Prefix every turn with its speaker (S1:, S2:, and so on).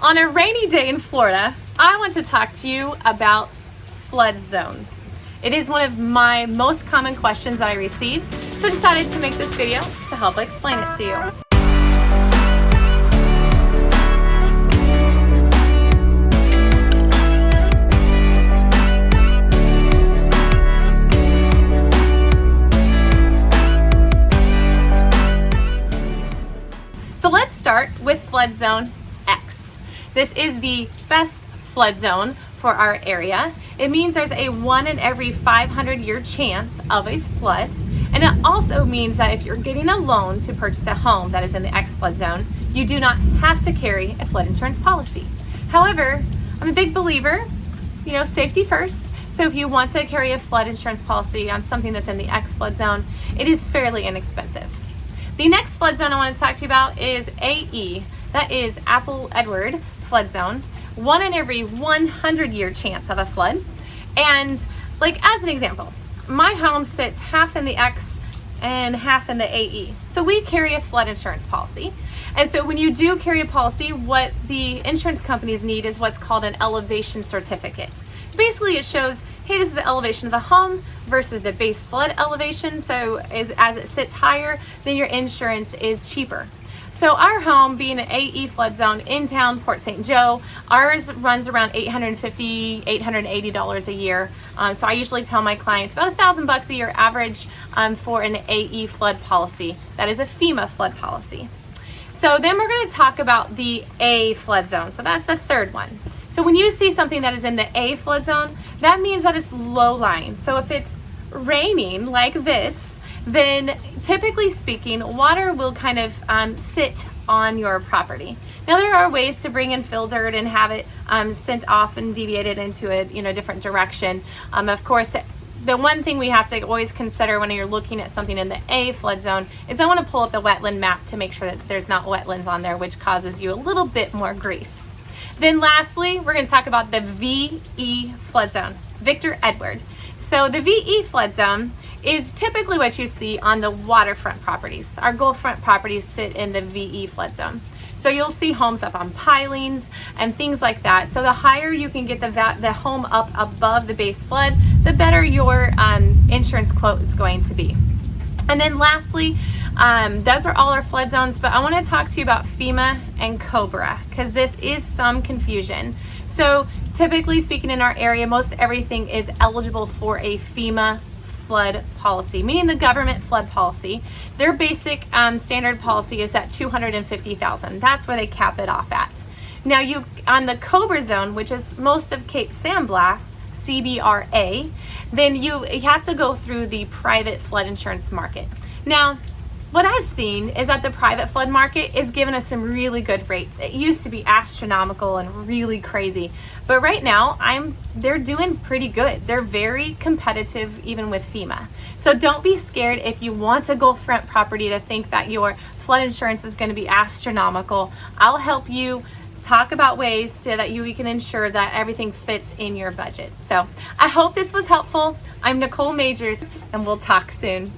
S1: On a rainy day in Florida, I want to talk to you about flood zones. It is one of my most common questions that I receive, so I decided to make this video to help explain it to you. So let's start with flood zone X. This is the best flood zone for our area. It means there's a 1 in every 500-year chance of a flood. And it also means that if you're getting a loan to purchase a home that is in the X flood zone, you do not have to carry a flood insurance policy. However, I'm a big believer, safety first. So if you want to carry a flood insurance policy on something that's in the X flood zone, it is fairly inexpensive. The next flood zone I want to talk to you about is AE. That is Apple Edward flood zone. 1 in every 100-year chance of a flood. And as an example, my home sits half in the X and half in the AE. So we carry a flood insurance policy. And so when you do carry a policy, what the insurance companies need is what's called an elevation certificate. Basically, it shows, hey, this is the elevation of the home versus the base flood elevation. So as it sits higher, then your insurance is cheaper. So our home, being an AE flood zone in town, Port St. Joe, ours runs around $850, $880 a year. So I usually tell my clients about $1,000 a year average for an AE flood policy. That is a FEMA flood policy. So then we're going to talk about the A flood zone. So that's the third one. So when you see something that is in the A flood zone, that means that it's low lying. So if it's raining like this, then typically speaking, water will kind of sit on your property. Now there are ways to bring in fill dirt and have it sent off and deviated into a different direction. Of course, the one thing we have to always consider when you're looking at something in the A flood zone is I want to pull up the wetland map to make sure that there's not wetlands on there, which causes you a little bit more grief. Then lastly, we're going to talk about the VE flood zone, Victor Edward. So the VE flood zone is typically what you see on the waterfront properties. Our Gulffront properties sit in the VE flood zone. So you'll see homes up on pilings and things like that. So the higher you can get the home up above the base flood, the better your insurance quote is going to be. And then lastly, those are all our flood zones, but I want to talk to you about FEMA and COBRA because this is some confusion. So typically speaking in our area, most everything is eligible for a FEMA flood policy, meaning the government flood policy. Their basic standard policy is at $250,000. That's where they cap it off at. Now on the COBRA zone, which is most of Cape San Blas, CBRA, then you have to go through the private flood insurance market. Now, what I've seen is that the private flood market is giving us some really good rates. It used to be astronomical and really crazy, but right now they're doing pretty good. They're very competitive even with FEMA. So don't be scared if you want a Gulffront property to think that your flood insurance is going to be astronomical. I'll help you talk about ways that you can ensure that everything fits in your budget. So I hope this was helpful. I'm Nicole Majors and we'll talk soon.